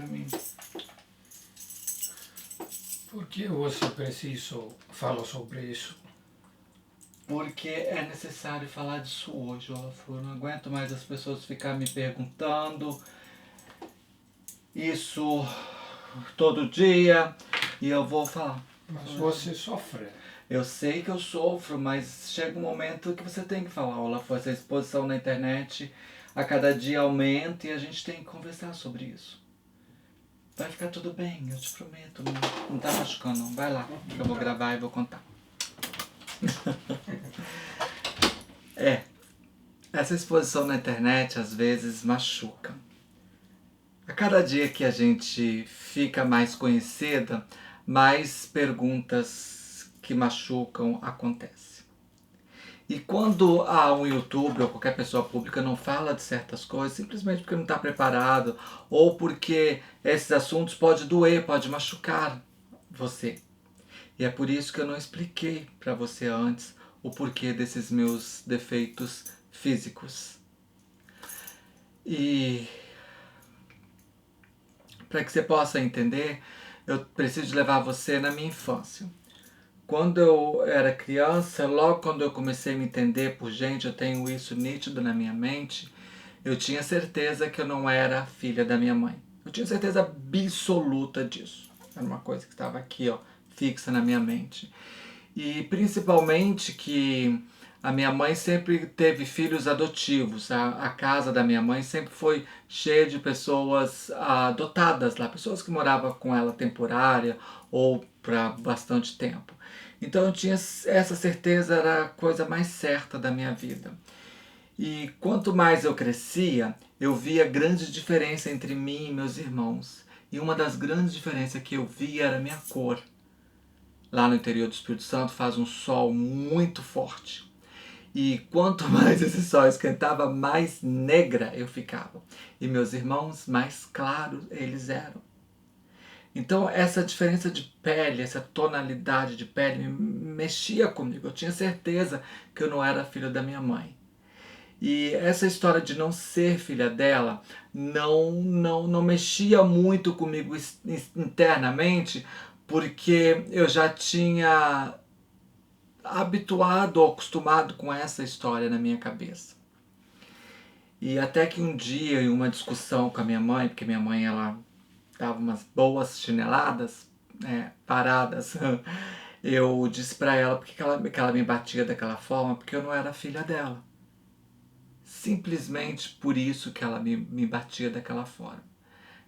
mim. Por que você falou sobre isso? Porque é necessário falar disso hoje, Olaf. Eu não aguento mais as pessoas ficarem me perguntando isso todo dia e eu vou falar. Mas você sofre. Eu sei que eu sofro, mas chega um momento que você tem que falar, Olaf. Essa exposição na internet a cada dia aumenta e a gente tem que conversar sobre isso. Vai ficar tudo bem, eu te prometo. Não tá machucando, não. Vai lá, que eu vou gravar e vou contar. Essa exposição na internet às vezes machuca. A cada dia que a gente fica mais conhecida, mais perguntas que machucam acontecem. E quando um YouTube ou qualquer pessoa pública não fala de certas coisas, simplesmente porque não está preparado, ou porque esses assuntos podem doer, pode machucar você. E é por isso que eu não expliquei para você antes o porquê desses meus defeitos físicos. E para que você possa entender, eu preciso levar você na minha infância. Quando eu era criança, logo quando eu comecei a me entender por gente, eu tenho isso nítido na minha mente, eu tinha certeza que eu não era filha da minha mãe. Eu tinha certeza absoluta disso. Era uma coisa que estava aqui, ó, fixa na minha mente. E principalmente que a minha mãe sempre teve filhos adotivos. A casa da minha mãe sempre foi cheia de pessoas adotadas lá, pessoas que moravam com ela temporária ou para bastante tempo. Então eu tinha essa certeza, era a coisa mais certa da minha vida. E quanto mais eu crescia, eu via grande diferença entre mim e meus irmãos. E uma das grandes diferenças que eu via era a minha cor. Lá no interior do Espírito Santo faz um sol muito forte. E quanto mais esse sol esquentava, mais negra eu ficava. E meus irmãos, mais claros eles eram. Então essa diferença de pele, essa tonalidade de pele mexia comigo. Eu tinha certeza que eu não era filho da minha mãe. E essa história de não ser filha dela não mexia muito comigo internamente, porque eu já tinha habituado ou acostumado com essa história na minha cabeça. E até que um dia, em uma discussão com a minha mãe, porque minha mãe ela dava umas boas chineladas, paradas, eu disse pra ela porque que ela me batia daquela forma, porque eu não era filha dela. Simplesmente por isso que ela me batia daquela forma.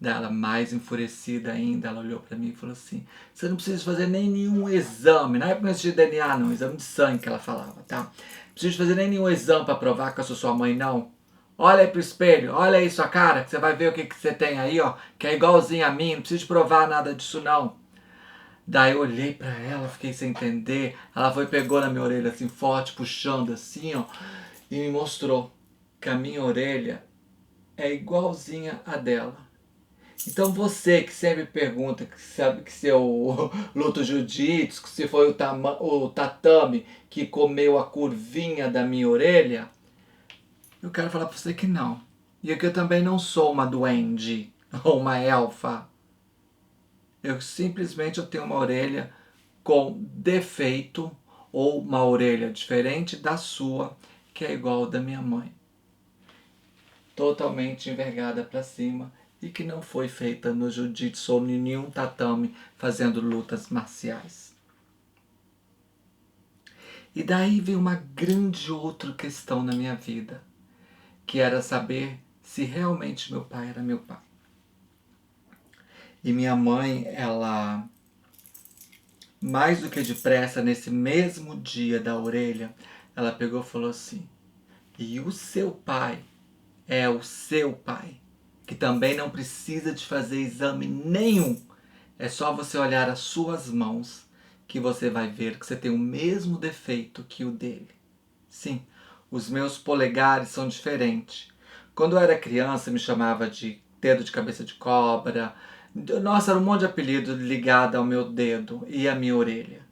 Daí ela, mais enfurecida ainda, ela olhou pra mim e falou assim: você não precisa fazer nem nenhum exame, na época não existia DNA não, exame de sangue que ela falava, tá? Não precisa fazer nem nenhum exame pra provar que eu sou sua mãe não. Olha aí pro espelho, olha aí sua cara, que você vai ver o que você tem aí, ó, que é igualzinho a mim, não precisa provar nada disso não. Daí eu olhei pra ela, fiquei sem entender, ela foi, pegou na minha orelha assim forte, puxando assim, ó, e me mostrou que a minha orelha é igualzinha a dela. Então você que sempre pergunta que sabe que se eu luto jiu-jitsu, que se foi o tatame que comeu a curvinha da minha orelha, eu quero falar pra você que não. E que eu também não sou uma duende ou uma elfa. Eu simplesmente tenho uma orelha com defeito ou uma orelha diferente da sua, que é igual ao da minha mãe. Totalmente envergada para cima e que não foi feita no jiu-jitsu ou em nenhum tatame fazendo lutas marciais. E daí veio uma grande outra questão na minha vida, que era saber se realmente meu pai era meu pai. E minha mãe, ela, mais do que depressa, nesse mesmo dia da orelha, ela pegou e falou assim: e o seu pai é o seu pai, que também não precisa de fazer exame nenhum. É só você olhar as suas mãos que você vai ver que você tem o mesmo defeito que o dele. Sim, os meus polegares são diferentes. Quando eu era criança, me chamava de dedo de cabeça de cobra. Nossa, era um monte de apelido ligado ao meu dedo e à minha orelha.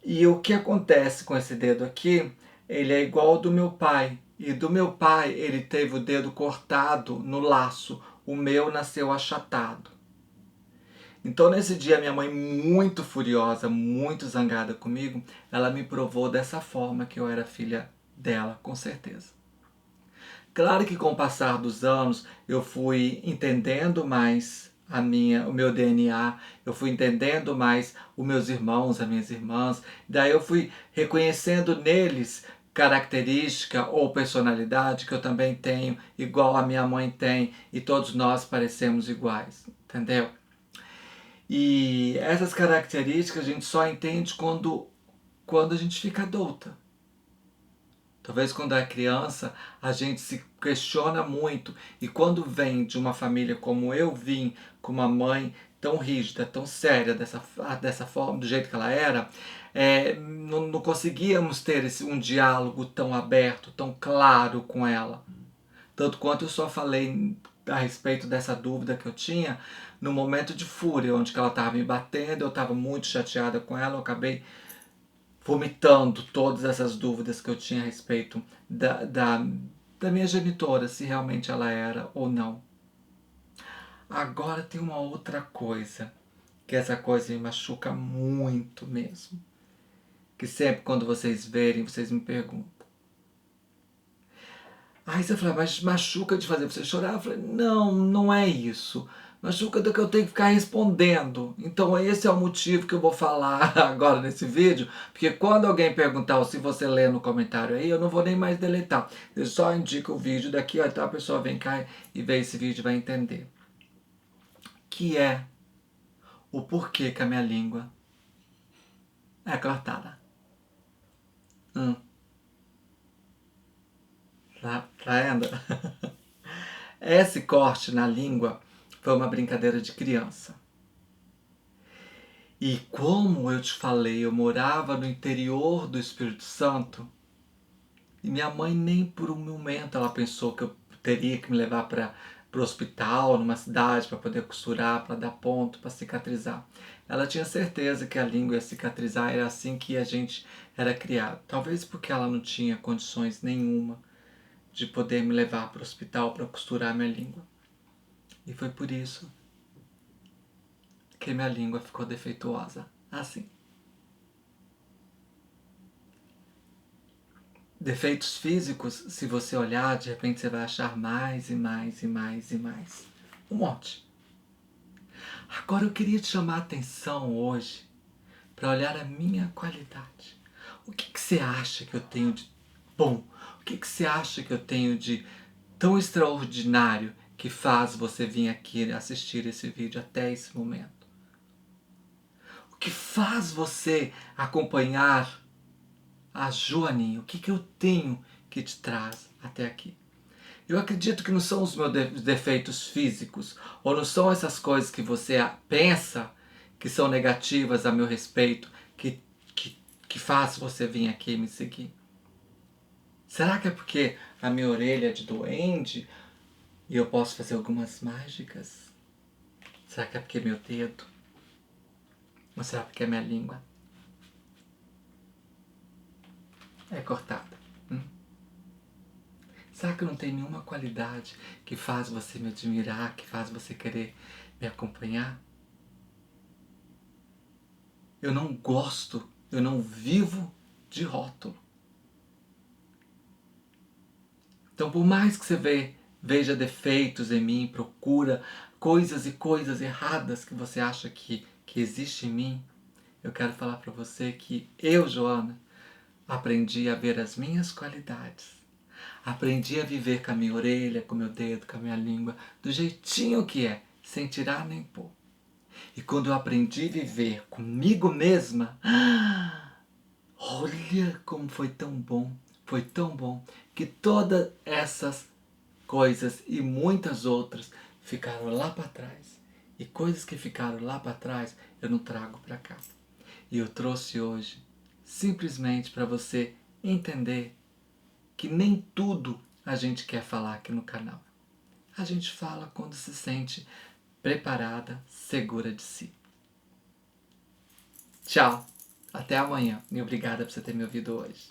E o que acontece com esse dedo aqui? Ele é igual ao do meu pai. E do meu pai, ele teve o dedo cortado no laço, o meu nasceu achatado. Então nesse dia minha mãe, muito furiosa, muito zangada comigo, ela me provou dessa forma que eu era filha dela, com certeza. Claro que com o passar dos anos eu fui entendendo mais o meu DNA, eu fui entendendo mais os meus irmãos, as minhas irmãs, daí eu fui reconhecendo neles característica ou personalidade que eu também tenho, igual a minha mãe tem, e todos nós parecemos iguais, entendeu? E essas características a gente só entende quando a gente fica adulta. Talvez quando é criança a gente se questiona muito, e quando vem de uma família como eu vim, com uma mãe tão rígida, tão séria, dessa forma, do jeito que ela era, não conseguíamos ter um diálogo tão aberto, tão claro com ela. Tanto quanto eu só falei a respeito dessa dúvida que eu tinha no momento de fúria, onde ela estava me batendo, eu estava muito chateada com ela, eu acabei vomitando todas essas dúvidas que eu tinha a respeito da minha genitora, se realmente ela era ou não. Agora tem uma outra coisa, que essa coisa me machuca muito mesmo. Que sempre quando vocês verem, vocês me perguntam. Aí você fala, mas machuca de fazer você chorar? Eu falei, não, não é isso. Machuca do que eu tenho que ficar respondendo. Então esse é o motivo que eu vou falar agora nesse vídeo, porque quando alguém perguntar ou se você lê no comentário aí, eu não vou nem mais deletar. Eu só indico o vídeo daqui, até a pessoa vem cá e vê esse vídeo e vai entender. Que é o porquê que a minha língua é cortada. Tá vendo? Esse corte na língua foi uma brincadeira de criança. E como eu te falei, eu morava no interior do Espírito Santo, e minha mãe nem por um momento ela pensou que eu teria que me levar para o hospital, numa cidade, para poder costurar, para dar ponto, para cicatrizar. Ela tinha certeza que a língua ia cicatrizar, era assim que a gente era criado. Talvez porque ela não tinha condições nenhuma de poder me levar para o hospital para costurar minha língua. E foi por isso que minha língua ficou defeituosa, assim. Defeitos físicos, se você olhar, de repente você vai achar mais e mais e mais e mais. Um monte. Agora eu queria te chamar a atenção hoje para olhar a minha qualidade. O que você acha que eu tenho de bom? O que você acha que eu tenho de tão extraordinário que faz você vir aqui assistir esse vídeo até esse momento? O que faz você acompanhar a Joaninha? O que eu tenho que te traz até aqui? Eu acredito que não são os meus defeitos físicos, ou não são essas coisas que você pensa que são negativas a meu respeito, que faz você vir aqui me seguir. Será que é porque a minha orelha é de duende e eu posso fazer algumas mágicas? Será que é porque é meu dedo? Ou será porque é minha língua é cortada? Será que eu não tenho nenhuma qualidade que faz você me admirar, que faz você querer me acompanhar? Eu não gosto, eu não vivo de rótulo. Então, por mais que você veja defeitos em mim, procura coisas e coisas erradas que você acha que existe em mim, eu quero falar para você que eu, Joana, aprendi a ver as minhas qualidades. Aprendi a viver com a minha orelha, com o meu dedo, com a minha língua, do jeitinho que é, sem tirar nem pôr. E quando eu aprendi a viver comigo mesma, olha como foi tão bom, que todas essas coisas e muitas outras ficaram lá para trás. E coisas que ficaram lá para trás eu não trago para cá. E eu trouxe hoje simplesmente para você entender que nem tudo a gente quer falar aqui no canal. A gente fala quando se sente preparada, segura de si. Tchau, até amanhã e obrigada por você ter me ouvido hoje.